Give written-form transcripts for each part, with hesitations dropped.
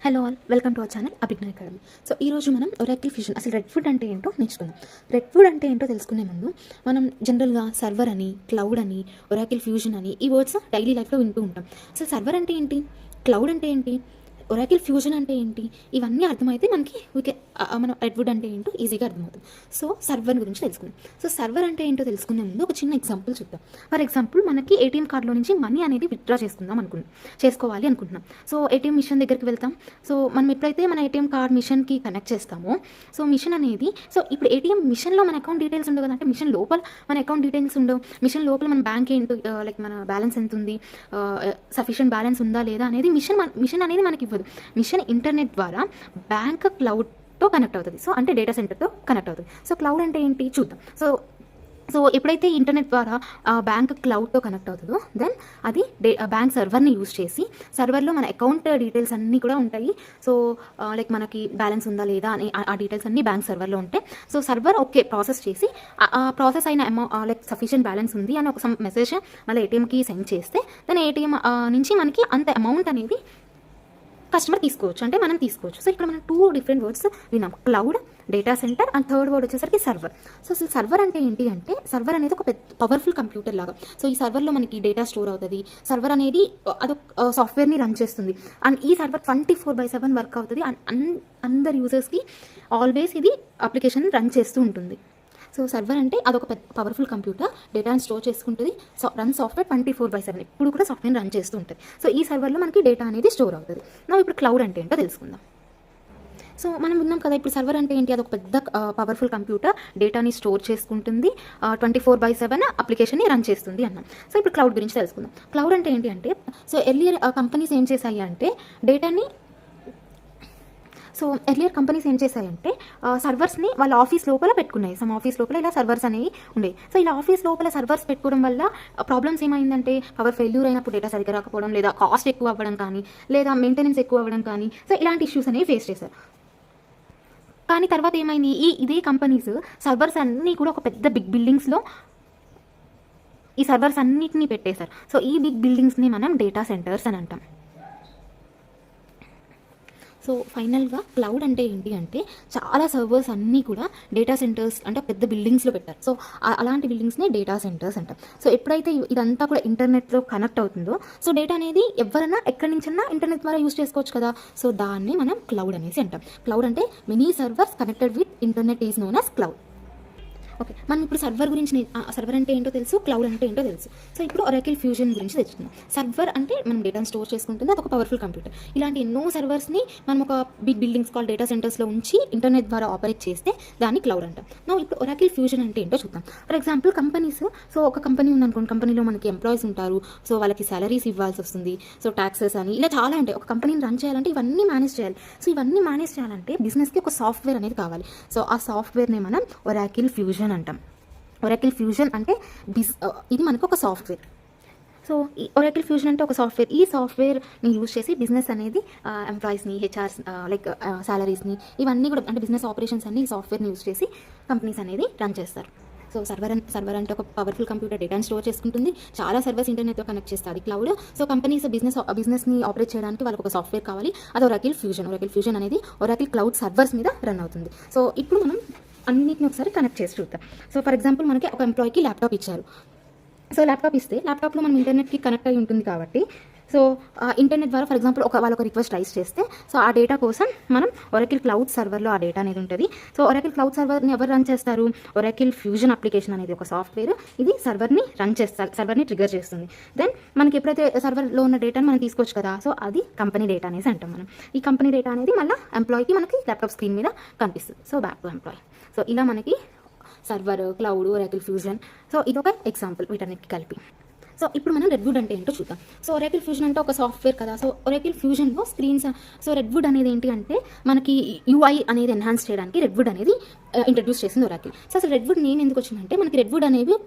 Hello all, welcome to our channel Abhigyan academy. So ఈరోజు మనం Oracle fusion, అసలు redwood అంటే ఏంటో నేర్చుకుందాం. రెడ్వుడ్ అంటే ఏంటో తెలుసుకునే ముందు మనం జనరల్గా సర్వర్ అని, క్లౌడ్ అని, ఒరాకిల్ ఫ్యూజన్ అని ఈ వర్డ్స్ డైలీ లైఫ్లో వింటూ ఉంటాం. అసలు సర్వర్ అంటే ఏంటి, క్లౌడ్ అంటే ఏంటి, ఒరాకిల్ ఫ్యూజన్ అంటే ఏంటి, ఇవన్నీ అర్థమైతే మనకి మన రెడ్వుడ్ అంటే ఏంటో ఈజీగా అర్థమవుతుంది. సో సర్వర్ గురించి తెలుసుకుందాం. సో సర్వర్ అంటే ఏంటో తెలుసుకునే ముందు ఒక చిన్న ఎగ్జాంపుల్ చూద్దాం. ఫర్ ఎగ్జాంపుల్, మనకి ఏటీఎం కార్డులో నుంచి మనీ అనేది విత్డ్రా చేసుకోవాలి అనుకుంటున్నాం. సో ఏటీఎం మిషన్ దగ్గరికి వెళ్తాం. సో మనం ఎప్పుడైతే మన ఏటీఎం కార్డ్ మిషన్కి కనెక్ట్ చేస్తామో, సో మిషన్ అనేది, సో ఇప్పుడు ఏటీఎం మిషన్లో మన అకౌంట్ డీటెయిల్స్ ఉండవు కదా, అంటే మిషన్ లోపల మన అకౌంట్ డీటెయిల్స్ ఉండవు. మిషన్ లోపల మన బ్యాంక్ ఏంటో, లైక్ మన బ్యాలెన్స్ ఎంత ఉంది, సఫిషియెంట్ బ్యాలెన్స్ ఉందా లేదా అనేది మిషన్ అనేది మనకి ఇవ్వదు. మిషన్ ఇంటర్నెట్ ద్వారా బ్యాంక్ క్లౌడ్తో కనెక్ట్ అవుతుంది. సో అంటే డేటా సెంటర్తో కనెక్ట్ అవుతుంది. సో క్లౌడ్ అంటే ఏంటి చూద్దాం. సో ఎప్పుడైతే ఇంటర్నెట్ ద్వారా బ్యాంక్ క్లౌడ్తో కనెక్ట్ అవుతుందో, దెన్ అది బ్యాంక్ సర్వర్ని యూజ్ చేసి, సర్వర్లో మన అకౌంట్ డీటెయిల్స్ అన్నీ కూడా ఉంటాయి. సో లైక్ మనకి బ్యాలెన్స్ ఉందా లేదా అని ఆ డీటెయిల్స్ అన్నీ బ్యాంక్ సర్వర్లో ఉంటాయి. సో సర్వర్ ఓకే ప్రాసెస్ చేసి, ఆ ప్రాసెస్ అయిన లైక్ సఫిషియెంట్ బ్యాలెన్స్ ఉంది అని ఒక మెసేజ్ మళ్ళీ ఏటీఎంకి సెండ్ చేస్తే, దెన్ ఏటీఎం నుంచి మనకి అంత అమౌంట్ అనేది కస్టమర్ తీసుకోవచ్చు, అంటే మనం తీసుకోవచ్చు. సో ఇక్కడ మనం 2 డిఫరెంట్ వర్డ్స్ విన్నాం, cloud, data centre, and third word వచ్చేసరికి సర్వర్. సో అసలు సర్వర్ అంటే ఏంటి అంటే, సర్వర్ అనేది ఒక పెద్ద పవర్ఫుల్ కంప్యూటర్ లాగా. సో ఈ సర్వర్లో మనకి డేటా స్టోర్ అవుతుంది. సర్వర్ అనేది అదొక సాఫ్ట్వేర్ని రన్ చేస్తుంది, అండ్ ఈ సర్వర్ 24/7 వర్క్ అవుతుంది. అండ్ అందరు యూజర్స్కి ఆల్వేస్ ఇది అప్లికేషన్ రన్ చేస్తూ ఉంటుంది. సో సర్వర్ అంటే అదొక పెద్ద పవర్ఫుల్ కంప్యూటర్, డేటాను స్టోర్ చేసుకుంటుంది. రన్ సాఫ్ట్వేర్ 24/7 ఇప్పుడు కూడా సాఫ్ట్వేర్ రన్ చేస్తూ ఉంటుంది. సో ఈ సర్వర్లో మనకి డేటా అనేది స్టోర్ అవుతుంది. ఇప్పుడు క్లౌడ్ అంటే ఏంటో తెలుసుకుందాం. సో మనం విన్నాం కదా, ఇప్పుడు సర్వర్ అంటే ఏంటి, అదొక పెద్ద పవర్ఫుల్ కంప్యూటర్, డేటాని స్టోర్ చేసుకుంటుంది, 24/7 అప్లికేషన్ని రన్ చేస్తుంది అన్నాం. సో ఇప్పుడు క్లౌడ్ గురించి తెలుసుకుందాం. క్లౌడ్ అంటే ఏంటి అంటే, సో ఎర్లియర్ కంపెనీస్ ఏం చేశాయి అంటే, కంపెనీస్ ఏం చేశాయంటే, సర్వర్స్ని వాళ్ళ ఆఫీస్ లోపల పెట్టుకున్నాయి. ఆఫీస్ లోపల ఇలా సర్వర్స్ అనేవి ఉండేవి. సో ఇలా ఆఫీస్ లోపల సర్వర్స్ పెట్టుకోవడం వల్ల ప్రాబ్లమ్స్ ఏమైందంటే, పవర్ ఫెయిల్యూర్ అయినప్పుడు డేటా సరిగ్గా రాకపోవడం, లేదా కాస్ట్ ఎక్కువ అవ్వడం కానీ, లేదా మెయింటెనెన్స్ ఎక్కువ అవ్వడం కానీ, సో ఇలాంటి ఇష్యూస్ అనేవి ఫేస్ చేశారు. కానీ తర్వాత ఏమైంది, ఇదే కంపెనీస్ సర్వర్స్ అన్నీ కూడా ఒక పెద్ద బిగ్ బిల్డింగ్స్లో ఈ సర్వర్స్ అన్నిటినీ పెట్టేశారు. సో ఈ బిగ్ బిల్డింగ్స్ని మనం డేటా సెంటర్స్ అని అంటాం. సో ఫైనల్గా క్లౌడ్ అంటే ఏంటి అంటే, చాలా సర్వర్స్ అన్నీ కూడా డేటా సెంటర్స్ అంటే పెద్ద బిల్డింగ్స్లో పెట్టారు. సో అలాంటి బిల్డింగ్స్ని డేటా సెంటర్స్ అంటాం. సో ఎప్పుడైతే ఇదంతా కూడా ఇంటర్నెట్లో కనెక్ట్ అవుతుందో, సో డేటా అనేది ఎవరైనా ఎక్కడి నుంచైనా ఇంటర్నెట్ ద్వారా యూజ్ చేసుకోవచ్చు కదా. సో దాన్ని మనం క్లౌడ్ అనేసి అంటాం. క్లౌడ్ అంటే many servers connected with internet is known as cloud. Okay, మనం ఇప్పుడు సర్వర్ గురించి, సర్వర్ అంటే ఏంటో తెలుసు, క్లౌడ్ అంటే ఏంటో తెలుసు. సో ఇప్పుడు ఒరాకిల్ ఫ్యూజన్ గురించి తెచ్చుకుందాం. సర్వర్ అంటే మనం డేటాను స్టోర్ చేసుకుంటుంది, అదొక పవర్ఫుల్ కంప్యూటర్. ఇలాంటి ఎన్నో సర్వర్స్ని మనం ఒక బిగ్ బిల్డింగ్స్ కాల్ డేటా సెంటర్స్లో ఉంచి ఇంటర్నెట్ ద్వారా ఆపరేట్ చేస్తే దాన్ని క్లౌడ్ అంటాం. ఇప్పుడు ఒరాకిల్ ఫ్యూజన్ అంటే ఏంటో చూద్దాం. ఫర్ ఎగ్జాంపుల్ కంపెనీస్, సో ఒక కంపెనీ ఉందనుకోండి, కంపెనీలో మనకి ఎంప్లాయీస్ ఉంటారు. సో వాళ్ళకి సాలరీస్ ఇవ్వాల్సి వస్తుంది. సో ట్యాక్సెస్ అని ఇలా చాలా ఉంటాయి. ఒక కంపెనీని రన్ చేయాలంటే ఇవన్నీ మేనేజ్ చేయాలి. సో ఇవన్నీ మేనేజ్ చేయాలంటే బిజినెస్కి ఒక సాఫ్ట్వేర్ అనేది కావాలి. సో ఆ సాఫ్ట్వేర్ని మనం ఒరాకిల్ ఫ్యూజన్ అంటాం. ఒరాకిల్ ఫ్యూజన్ అంటే ఇది మనకు ఒక సాఫ్ట్వేర్. సో ఈ ఒరాకిల్ ఫ్యూజన్ అంటే ఒక సాఫ్ట్వేర్. ఈ సాఫ్ట్వేర్ని యూజ్ చేసి బిజినెస్ అనేది ఎంప్లాయీస్ని, హెచ్ఆర్స్, లైక్ సాలరీస్ని, ఇవన్నీ కూడా అంటే బిజినెస్ ఆపరేషన్స్ అన్ని ఈ సాఫ్ట్వేర్ని యూజ్ చేసి కంపెనీస్ అనేది రన్ చేస్తారు. సో సర్వర్ అంటే ఒక పవర్ఫుల్ కంప్యూటర్, డేటాను స్టోర్ చేసుకుంటుంది, చాలా సర్వర్స్ ఇంటర్నెట్తో కనెక్ట్ చేస్తుంది క్లౌడ్. సో కంపెనీస్ బిజినెస్ని ఆపరేట్ చేయడానికి వాళ్ళకి ఒక సాఫ్ట్వేర్ కావాలి, అది ఒరాకిల్ ఫ్యూజన్. ఒరాకిల్ ఫ్యూజన్ అనేది ఒరాకిల్ క్లౌడ్ సర్వర్స్ మీద రన్ అవుతుంది. సో ఇప్పుడు మనం అన్నిటిని ఒకసారి కనెక్ట్ చేసి చూద్దాం. సో ఫర్ ఎగ్జాంపుల్, మనకి ఒక ఎంప్లాయీకి ల్యాప్టాప్ ఇచ్చారు. సో ల్యాప్టాప్ ఇస్తే ల్యాప్టాప్లో మనం ఇంటర్నెట్కి కనెక్ట్ అయి ఉంటుంది కాబట్టి, సో ఇంటర్నెట్ ద్వారా ఫర్ ఎగ్జాంపుల్ వాళ్ళు ఒక రిక్వెస్ట్ రైజ్ చేస్తే, సో ఆ డేటా కోసం మనం ఒరాకిల్ క్లౌడ్ సర్వర్లో ఆ డేటా అనేది ఉంటుంది. సో ఒరాకిల్ క్లౌడ్ సర్వర్ని ఎవరు రన్ చేస్తారు, ఒరాకిల్ ఫ్యూజన్ అప్లికేషన్ అనేది ఒక సాఫ్ట్వేర్, ఇది సర్వర్ని రన్ చేస్తారు, సర్వర్ని ట్రిగర్ చేస్తుంది. దెన్ మనకి ఎప్పుడైతే సర్వర్లో ఉన్న డేటాని మనం తీసుకోవచ్చు కదా, సో అది కంపెనీ డేటా అనేసి అంటాం మనం. ఈ కంపెనీ డేటా అనేది మళ్ళీ ఎంప్లాయీకి మనకి ల్యాప్టాప్ స్క్రీన్ మీద కనిపిస్తుంది. So back to employee. So ఇలా మనకి server, cloud, Oracle fusion, so ఇదొక ఎగ్జాంపుల్ వీటన్నిటికి కలిపి. సో ఇప్పుడు మనం రెడ్వుడ్ అంటే ఏంటో చూద్దాం. సో ఒరాకిల్ ఫ్యూజన్ అంటే ఒక సాఫ్ట్వేర్ కదా. సో ఒరాకిల్ ఫ్యూజన్లో స్క్రీన్స్, సో రెడ్వుడ్ అనేది ఏంటి అంటే, మనకి యూఐ అనేది ఎన్హాన్స్ చేయడానికి రెడ్వుడ్ అనేది ఇంట్రడ్యూస్ చేసింది ఒరాకిల్. సో అసలు రెడ్వుడ్ నేమ్ ఎందుకు వచ్చిందంటే, మనకి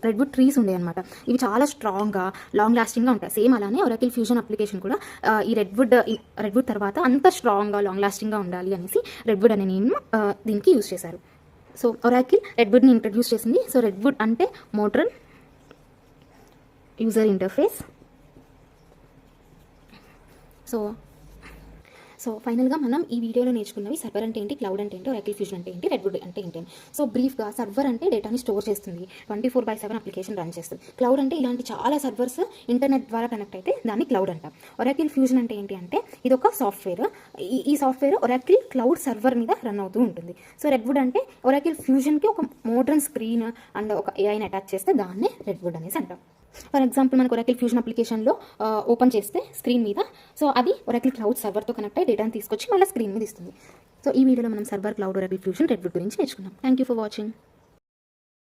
రెడ్వుడ్ ట్రీస్ ఉండే అనమాట. ఇవి చాలా స్ట్రాంగ్గా, లాంగ్ లాస్టింగ్గా ఉంటాయి. సేమ్ అలానే ఒరాకిల్ ఫ్యూజన్ అప్లికేషన్ కూడా ఈ రెడ్వుడ్ తర్వాత అంత స్ట్రాంగ్గా, లాంగ్ లాస్టింగ్గా ఉండాలి అనేసి రెడ్వుడ్ అనే నేమ్ దీనికి యూజ్ చేశారు. సో ఒరాకిల్ రెడ్వుడ్ని ఇంట్రడ్యూస్ చేసింది. సో రెడ్వుడ్ అంటే modern user interface. So so ఫైనల్గా మనం ఈ వీడియోలో నేర్చుకున్నవి సర్వర్ అంటే ఏంటి, క్లౌడ్ అంటే ఏంటి, ఒరాకిల్ ఫ్యూజన్ అంటే ఏంటి, రెడ్వుడ్ అంటే ఏంటి. సో బ్రీఫ్గా సర్వర్ అంటే డేటాని స్టోర్ చేస్తుంది, 24/7 అప్లికేషన్ రన్ చేస్తుంది. క్లౌడ్ అంటే ఇలాంటి చాలా సర్వర్స్ ఇంటర్నెట్ ద్వారా కనెక్ట్ అయితే దాన్ని క్లౌడ్ అంటాం. ఒరాకిల్ ఫ్యూజన్ అంటే ఏంటి అంటే ఇది ఒక సాఫ్ట్వేర్. ఈ సాఫ్ట్వేర్ ఒరాకిల్ క్లౌడ్ సర్వర్ మీద రన్ అవుతూ ఉంటుంది. సో రెడ్వుడ్ అంటే ఒరాకిల్ ఫ్యూజన్కి ఒక మోడర్న్ స్క్రీన్ అండ్ ఒక ఏఐని అటాచ్ చేస్తే దాన్నే రెడ్వుడ్ అనేసి అంటాం. ఫర్ ఎగ్జాంపుల్ మనకు ఒరాకిల్ ఫ్యూజన్ అప్లికేషన్లో ఓపెన్ చేస్తే స్క్రీన్ మీద, సో అది ఒరాకిల్ క్లౌడ్ సర్వర్తో కనెక్ట్ అయ్యి డేటాను తీసుకొచ్చి మళ్ళీ స్క్రీన్ మీద ఇస్తుంది. సో ఈ వీడియోలో మనం server, cloud, Oracle fusion, redwood గురించి నేర్చుకున్నాం. Thank you for watching.